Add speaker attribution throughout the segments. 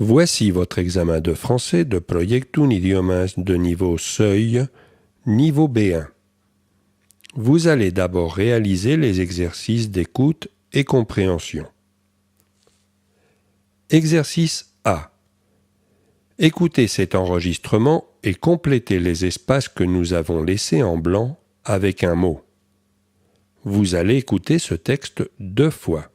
Speaker 1: Voici votre examen de français de Proiectul Idiomas de niveau seuil, niveau B1. Vous allez d'abord réaliser les exercices d'écoute et compréhension. Exercice A. Écoutez cet enregistrement et complétez les espaces que nous avons laissés en blanc avec un mot. Vous allez écouter ce texte 2 fois.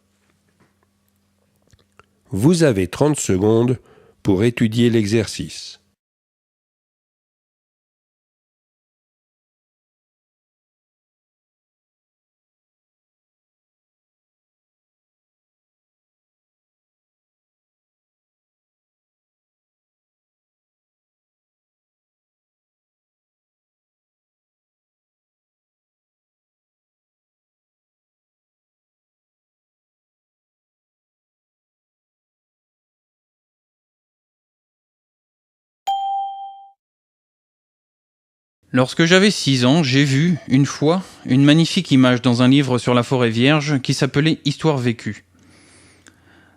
Speaker 1: Vous avez 30 secondes pour étudier l'exercice.
Speaker 2: Lorsque j'avais 6 ans, j'ai vu, une fois, une magnifique image dans un livre sur la forêt vierge qui s'appelait Histoire vécue.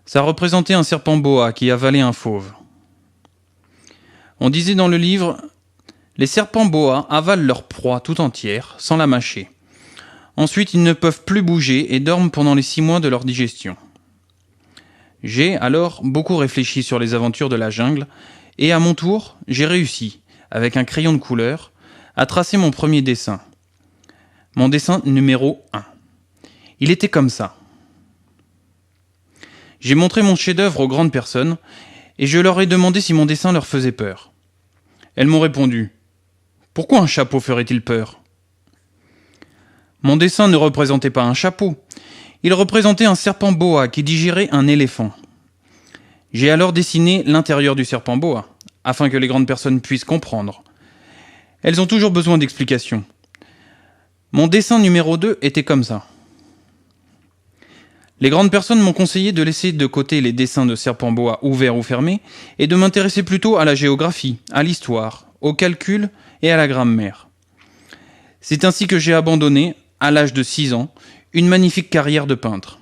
Speaker 2: Ça représentait un serpent boa qui avalait un fauve. On disait dans le livre « Les serpents boa avalent leur proie tout entière, sans la mâcher. Ensuite, ils ne peuvent plus bouger et dorment pendant les 6 mois de leur digestion. » J'ai alors beaucoup réfléchi sur les aventures de la jungle et à mon tour, j'ai réussi, avec un crayon de couleur, à tracer mon premier dessin. Mon dessin numéro 1. Il était comme ça. J'ai montré mon chef-d'œuvre aux grandes personnes et je leur ai demandé si mon dessin leur faisait peur. Elles m'ont répondu « Pourquoi un chapeau ferait-il peur ?» Mon dessin ne représentait pas un chapeau. Il représentait un serpent boa qui digérait un éléphant. J'ai alors dessiné l'intérieur du serpent boa, afin que les grandes personnes puissent comprendre. Elles ont toujours besoin d'explications. Mon dessin numéro 2 était comme ça. Les grandes personnes m'ont conseillé de laisser de côté les dessins de serpents boa ouverts ou fermés et de m'intéresser plutôt à la géographie, à l'histoire, au calcul et à la grammaire. C'est ainsi que j'ai abandonné, à l'âge de 6 ans, une magnifique carrière de peintre.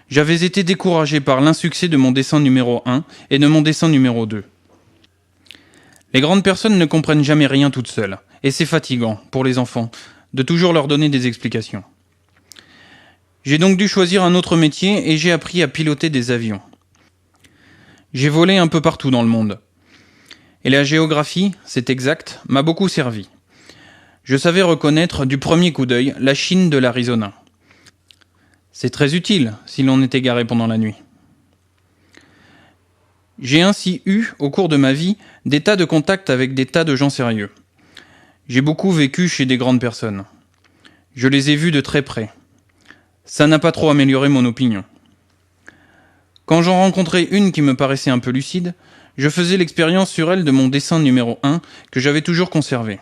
Speaker 2: J'avais été découragé par l'insuccès de mon dessin numéro 1 et de mon dessin numéro 2. Les grandes personnes ne comprennent jamais rien toutes seules, et c'est fatigant, pour les enfants, de toujours leur donner des explications. J'ai donc dû choisir un autre métier et j'ai appris à piloter des avions. J'ai volé un peu partout dans le monde. Et la géographie, c'est exact, m'a beaucoup servi. Je savais reconnaître du premier coup d'œil la Chine de l'Arizona. C'est très utile si l'on est égaré pendant la nuit. J'ai ainsi eu, au cours de ma vie, des tas de contacts avec des tas de gens sérieux. J'ai beaucoup vécu chez des grandes personnes. Je les ai vus de très près. Ça n'a pas trop amélioré mon opinion. Quand j'en rencontrais une qui me paraissait un peu lucide, je faisais l'expérience sur elle de mon dessin numéro 1 que j'avais toujours conservé.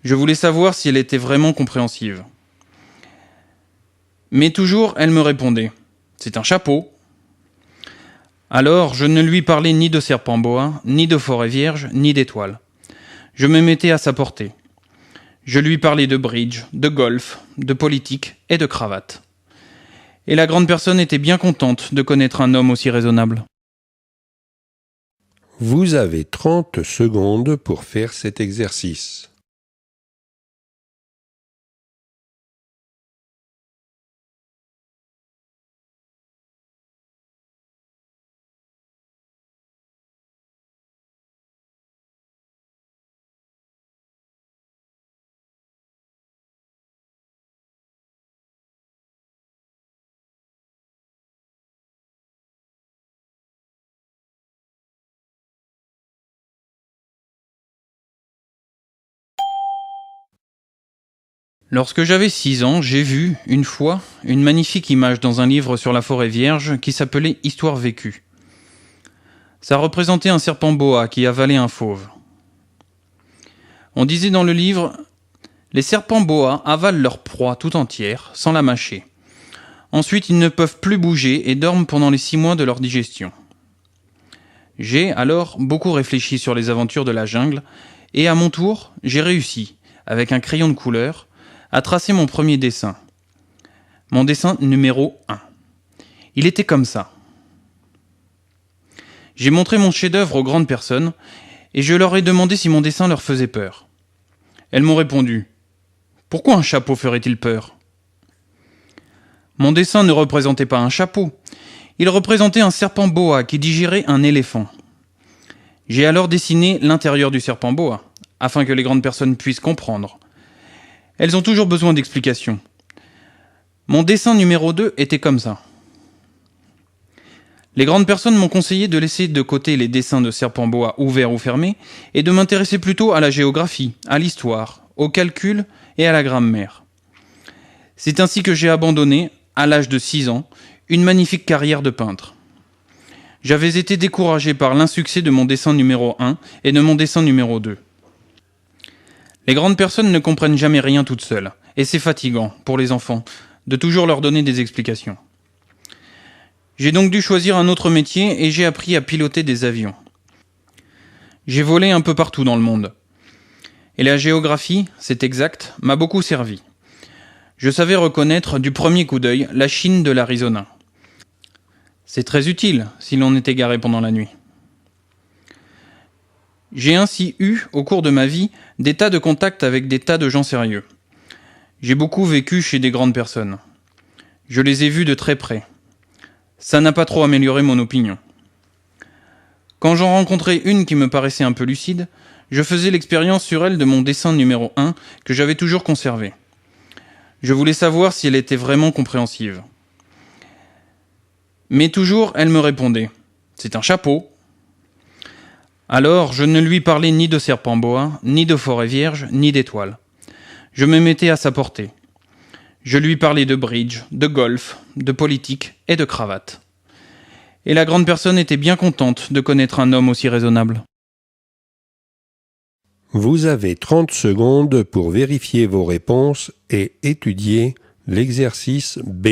Speaker 2: Je voulais savoir si elle était vraiment compréhensive. Mais toujours, elle me répondait « C'est un chapeau ». Alors, je ne lui parlais ni de serpent boa, ni de forêt vierge, ni d'étoiles. Je me mettais à sa portée. Je lui parlais de bridge, de golf, de politique et de cravate. Et la grande personne était bien contente de connaître un homme aussi raisonnable.
Speaker 1: Vous avez 30 secondes pour faire cet exercice.
Speaker 2: Lorsque j'avais 6 ans, j'ai vu, une fois, une magnifique image dans un livre sur la forêt vierge qui s'appelait Histoire vécue. Ça représentait un serpent boa qui avalait un fauve. On disait dans le livre « Les serpents boa avalent leur proie tout entière, sans la mâcher. Ensuite, ils ne peuvent plus bouger et dorment pendant les 6 mois de leur digestion. » J'ai alors beaucoup réfléchi sur les aventures de la jungle et à mon tour, j'ai réussi, avec un crayon de couleur, à tracer mon premier dessin. Mon dessin numéro 1. Il était comme ça. J'ai montré mon chef-d'œuvre aux grandes personnes et je leur ai demandé si mon dessin leur faisait peur. Elles m'ont répondu « Pourquoi un chapeau ferait-il peur ?» Mon dessin ne représentait pas un chapeau, il représentait un serpent boa qui digérait un éléphant. J'ai alors dessiné l'intérieur du serpent boa, afin que les grandes personnes puissent comprendre. Elles ont toujours besoin d'explications. Mon dessin numéro 2 était comme ça. Les grandes personnes m'ont conseillé de laisser de côté les dessins de serpents boa ouverts ou fermés et de m'intéresser plutôt à la géographie, à l'histoire, au calcul et à la grammaire. C'est ainsi que j'ai abandonné, à l'âge de 6 ans, une magnifique carrière de peintre. J'avais été découragé par l'insuccès de mon dessin numéro 1 et de mon dessin numéro 2. Les grandes personnes ne comprennent jamais rien toutes seules, et c'est fatigant, pour les enfants, de toujours leur donner des explications. J'ai donc dû choisir un autre métier et j'ai appris à piloter des avions. J'ai volé un peu partout dans le monde. Et la géographie, c'est exact, m'a beaucoup servi. Je savais reconnaître du premier coup d'œil la Chine de l'Arizona. C'est très utile si l'on est égaré pendant la nuit. J'ai ainsi eu, au cours de ma vie, des tas de contacts avec des tas de gens sérieux. J'ai beaucoup vécu chez des grandes personnes. Je les ai vus de très près. Ça n'a pas trop amélioré mon opinion. Quand j'en rencontrais une qui me paraissait un peu lucide, je faisais l'expérience sur elle de mon dessin numéro 1 que j'avais toujours conservé. Je voulais savoir si elle était vraiment compréhensive. Mais toujours, elle me répondait « C'est un chapeau ». Alors, je ne lui parlais ni de serpent boa, ni de forêt vierge, ni d'étoiles. Je me mettais à sa portée. Je lui parlais de bridge, de golf, de politique et de cravate. Et la grande personne était bien contente de connaître un homme aussi raisonnable.
Speaker 1: Vous avez 30 secondes pour vérifier vos réponses et étudier l'exercice B.